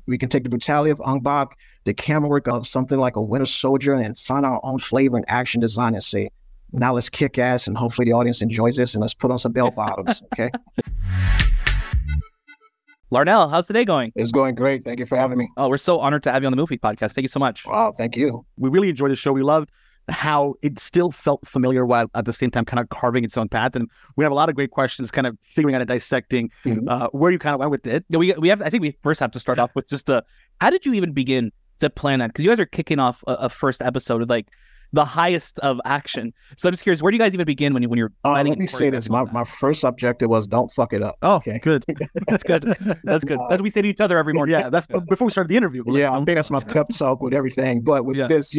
We can take the brutality of Ong Bak, the camera work of something like a Winter Soldier, and find our own flavor and action design and say, now let's kick ass and hopefully the audience enjoys this and let's put on some bell bottoms, okay? Larnell, how's the day going? It's going great. Thank you for having me. Oh, we're so honored to have you on the Movie Podcast. Thank you so much. Oh, thank you. We really enjoyed the show. We loved how it still felt familiar while at the same time kind of carving its own path. And we have a lot of great questions kind of figuring out and dissecting where you kind of went with it. We have, I think we first have to start off with just how did you even begin to plan that? Because you guys are kicking off a first episode with like the highest of action. So I'm just curious, where do you guys even begin when you're planning? Let me say this. My first objective was don't fuck it up. Oh, okay. Good. That's good. That's good. That's what we say to each other every morning. Yeah, that's before we started the interview. Yeah, I think that's my pep talk with everything. But with this,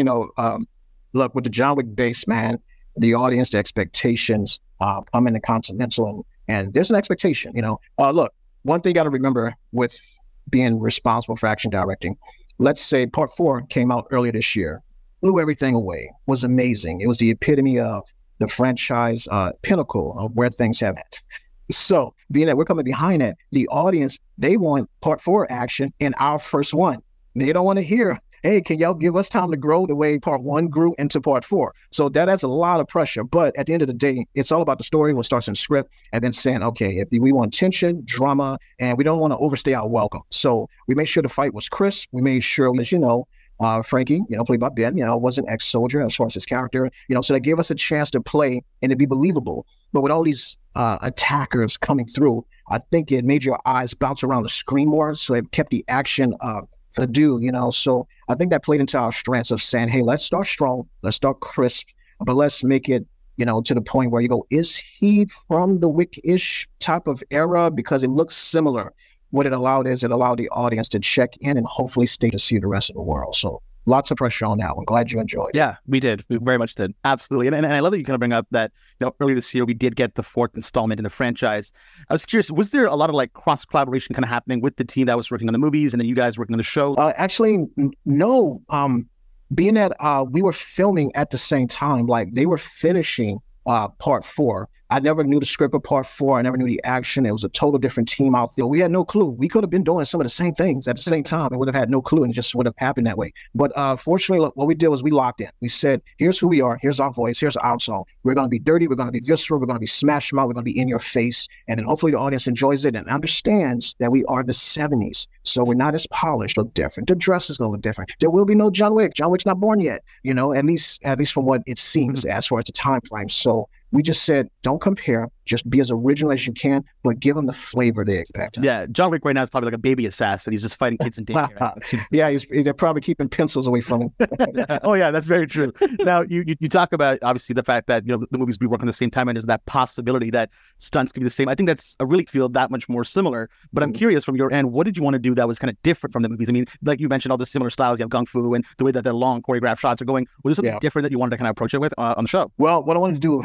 look, with the John Wick base, man, the audience, the expectations come into Continental, and there's an expectation, Look, one thing you got to remember with being responsible for action directing, let's say part 4 came out earlier this year, blew everything away, was amazing. It was the epitome of the franchise pinnacle of where things have it. So being that we're coming behind that, the audience, they want part 4 action in our first one. They don't want to hear, hey, can y'all give us time to grow the way part 1 grew into part 4? So that adds a lot of pressure. But at the end of the day, it's all about the story, what starts in the script, and then saying, okay, if we want tension, drama, and we don't want to overstay our welcome. So we made sure the fight was crisp. We made sure, as Frankie, played by Ben, was an ex-soldier as far as his character, so that gave us a chance to play and to be believable. But with all these attackers coming through, I think it made your eyes bounce around the screen more. So it kept the action so I think that played into our strengths of saying, hey, let's start strong, let's start crisp, but let's make it, to the point where you go, is he from the Wick-ish type of era? Because it looks similar. What it allowed is it allowed the audience to check in and hopefully stay to see the rest of the world. So lots of pressure on that one. Glad you enjoyed it. Yeah, we did. We very much did. Absolutely. And I love that you kind of bring up that, earlier this year, we did get the 4th installment in the franchise. I was curious, was there a lot of like cross collaboration kind of happening with the team that was working on the movies and then you guys working on the show? Actually, no. Being that we were filming at the same time, like they were finishing part 4. I never knew the script of part 4. I never knew the action. It was a total different team out there. We had no clue. We could have been doing some of the same things at the same time and would have had no clue and it just would have happened that way. But fortunately, look, what we did was we locked in. We said, here's who we are. Here's our voice. Here's our song. We're going to be dirty. We're going to be visceral. We're going to be smash mouth. We're going to be in your face. And then hopefully the audience enjoys it and understands that we are the 70s. So we're not as polished or different. The dress is going to look different. There will be no John Wick. John Wick's not born yet, at least from what it seems as far as the time frame. So we just said, don't compare, just be as original as you can, but give them the flavor they expect. Yeah, John Wick right now is probably like a baby assassin. He's just fighting kids in daycare. Yeah, they're probably keeping pencils away from him. Oh yeah, that's very true. Now, you talk about, obviously, the fact that, the movies we work on the same time and there's that possibility that stunts could be the same. I think that's a really feel that much more similar. But I'm curious from your end, what did you want to do that was kind of different from the movies? I mean, like you mentioned, all the similar styles. You have Kung Fu and the way that the long choreographed shots are going. Was there something different that you wanted to kind of approach it with on the show? Well, what I wanted to do,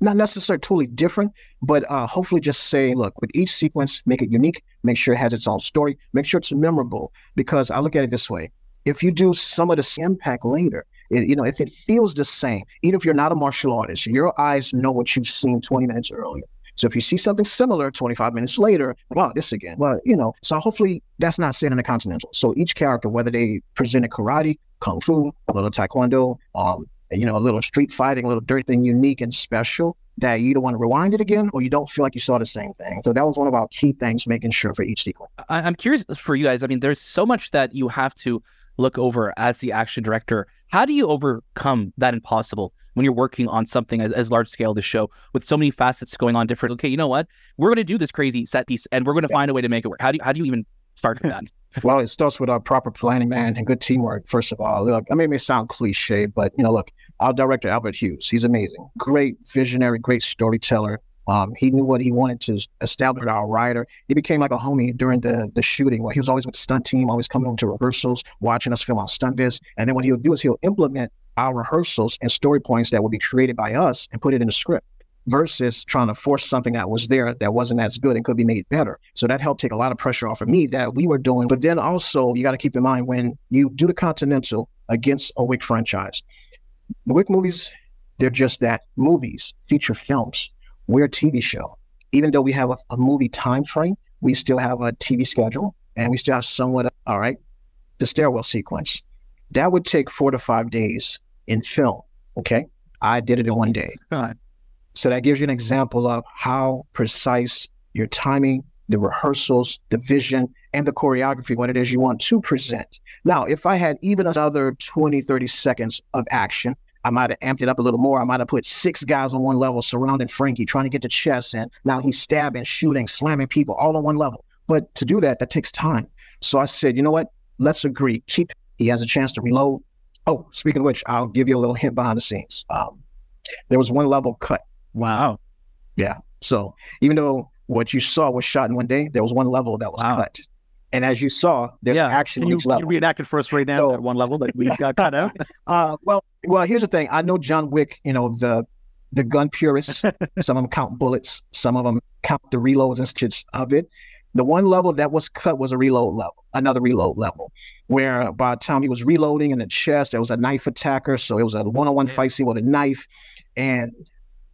not necessarily totally different, but hopefully just say, look, with each sequence, make it unique, make sure it has its own story, make sure it's memorable. Because I look at it this way, if you do some of the impact later, if it feels the same, even if you're not a martial artist, your eyes know what you've seen 20 minutes earlier. So if you see something similar 25 minutes later, wow, this again. Well, so hopefully that's not said in the Continental. So each character, whether they presented karate, Kung Fu, a little Taekwondo, a little street fighting, a little dirty thing, unique and special, that you either want to rewind it again or you don't feel like you saw the same thing. So that was one of our key things, making sure for each sequence. I'm curious for you guys. I mean, there's so much that you have to look over as the action director. How do you overcome that impossible when you're working on something as large scale as the show with so many facets going on different? Okay, you know what? We're going to do this crazy set piece and we're going to find a way to make it work. How do you even start with that? Well, it starts with our proper planning, man, and good teamwork, first of all. Look, I mean, it may sound cliche, but, look, our director, Albert Hughes, he's amazing. Great visionary, great storyteller. He knew what he wanted to establish. Our writer, he became like a homie during the shooting, where he was always with the stunt team, always coming over to rehearsals, watching us film our stunt vids. And then what he'll do is he'll implement our rehearsals and story points that will be created by us and put it in the script, versus trying to force something that was there that wasn't as good and could be made better. So that helped take a lot of pressure off of me that we were doing. But then also, you got to keep in mind, when you do the Continental against a Wick franchise, the Wick movies, they're just that, movies, feature films. We're a TV show. Even though we have a movie time frame, we still have a TV schedule. and we still have somewhat, all right, the stairwell sequence. That would take 4 to 5 days in film, okay? I did it in 1 day. God. So that gives you an example of how precise your timing, the rehearsals, the vision, and the choreography, what it is you want to present. Now, if I had even another 20, 30 seconds of action, I might have amped it up a little more. I might have put 6 guys on one level surrounding Frankie, trying to get the chest, and now he's stabbing, shooting, slamming people all on one level. But to do that, that takes time. So I said, you know what? Let's agree. He has a chance to reload. Oh, speaking of which, I'll give you a little hint behind the scenes. There was one level cut. Wow. Yeah. So even though what you saw was shot in 1 day, there was one level that was cut. And as you saw, there's action on each level. Can you reenact it for us right now at one level that we got cut out? Well, here's the thing. I know John Wick, you know, the gun purists, some of them count bullets, some of them count the reloads and shits of it. The one level that was cut was a reload level, another reload level, where by the time he was reloading in the chest, there was a knife attacker. So it was a one-on-one fight scene with a knife. And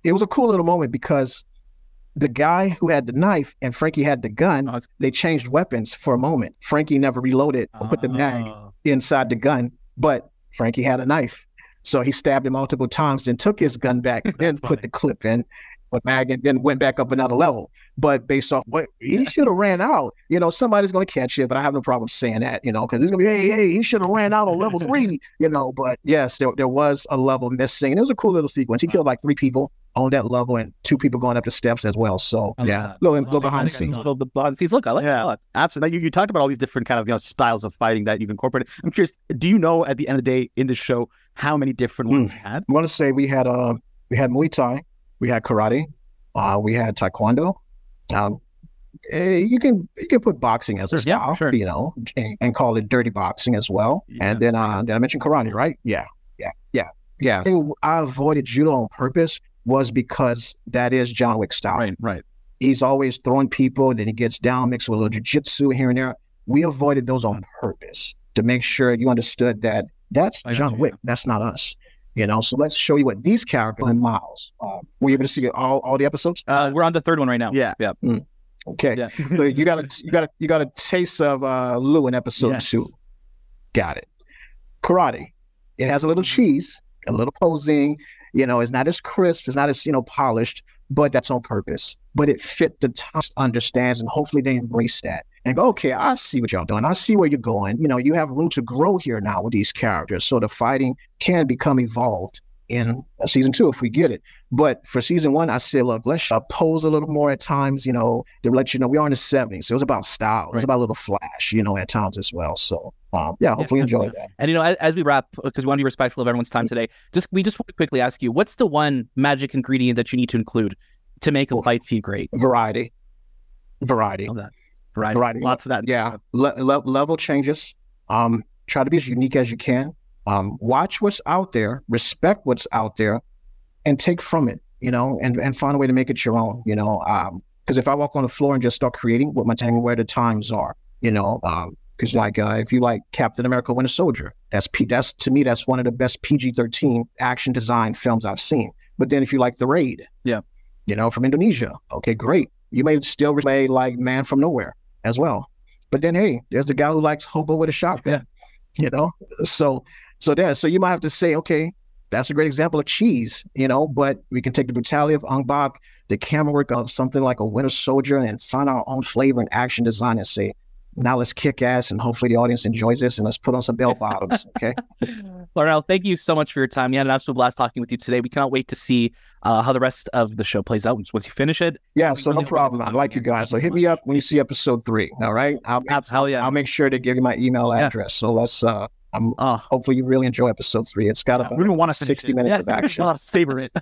it was a cool little moment because the guy who had the knife and Frankie had the gun, they changed weapons for a moment. Frankie never reloaded or put the mag inside the gun, but Frankie had a knife. So he stabbed him multiple times, then took his gun back, then put the clip in, but mag, and then went back up another level. But based off what he should have ran out, you know, somebody's going to catch it, but I have no problem saying that, you know, because it's going to be, hey, he should have ran out on level 3, you know. But yes, there was a level missing. And it was a cool little sequence. He killed like 3 people on that level and 2 people going up the steps as well. So yeah, little behind the scenes. Little behind the scenes. Look, I like that a lot. Absolutely. You talked about all these different kind of, you know, styles of fighting that you've incorporated. I'm curious, do you know at the end of the day in the show how many different ones you had? I want to say we had Muay Thai, we had karate, we had Taekwondo. You can put boxing as a style, you know, and call it dirty boxing as well. Yeah. And then I mentioned karate, right? Yeah. The thing I avoided judo on purpose was because that is John Wick style. Right. He's always throwing people, then he gets down, mixed with a little jiu-jitsu here and there. We avoided those on purpose to make sure you understood that that's John Wick. That's not us. You know, so let's show you what these characters and Miles. Were you able to see all the episodes? We're on the 3rd one right now. Yeah. Okay. Yeah. So you got a taste of Lou in episode 2. Got it. Karate. It has a little cheese, a little posing. You know, it's not as crisp, it's not as, you know, polished, but that's on purpose. But it fit the time, understands, and hopefully they embrace that and go, okay, I see what y'all doing. I see where you're going. You know, you have room to grow here now with these characters. So the fighting can become evolved in season 2 if we get it. But for season 1, I said, look, let's pose a little more at times, you know, to let you know we are in the 70s. So it was about style. It was about a little flash, you know, at times as well. So hopefully enjoy that. And, you know, as we wrap, because we want to be respectful of everyone's time today, we just want to quickly ask you, what's the one magic ingredient that you need to include to make a fight scene great? Variety. Variety. Lots of that. Yeah. Level changes. Try to be as unique as you can. Watch what's out there, respect what's out there, and take from it, you know, and find a way to make it your own, you know, because if I walk on the floor and just start creating what my time, where the times are, you know, because like if you like Captain America: Winter Soldier, that's to me, that's one of the best PG-13 action design films I've seen. But then if you like The Raid, you know, from Indonesia, okay, great. You may still play like Man from Nowhere as well. But then, hey, there's the guy who likes Hobo with a Shotgun, you know, so you might have to say, okay, that's a great example of cheese, you know, but we can take the brutality of Ong Bak, the camera work of something like a Winter Soldier, and find our own flavor and action design and say, now let's kick ass and hopefully the audience enjoys this and let's put on some bell bottoms, okay? Larnell, thank you so much for your time. We had an absolute blast talking with you today. We cannot wait to see how the rest of the show plays out once you finish it. Yeah, so no problem. I like you guys. So hit me up when you see episode 3, all right? I'll make sure to give you my email address. So let's... hopefully you really enjoy episode 3. It's got about 60 minutes of action. I'll savor it.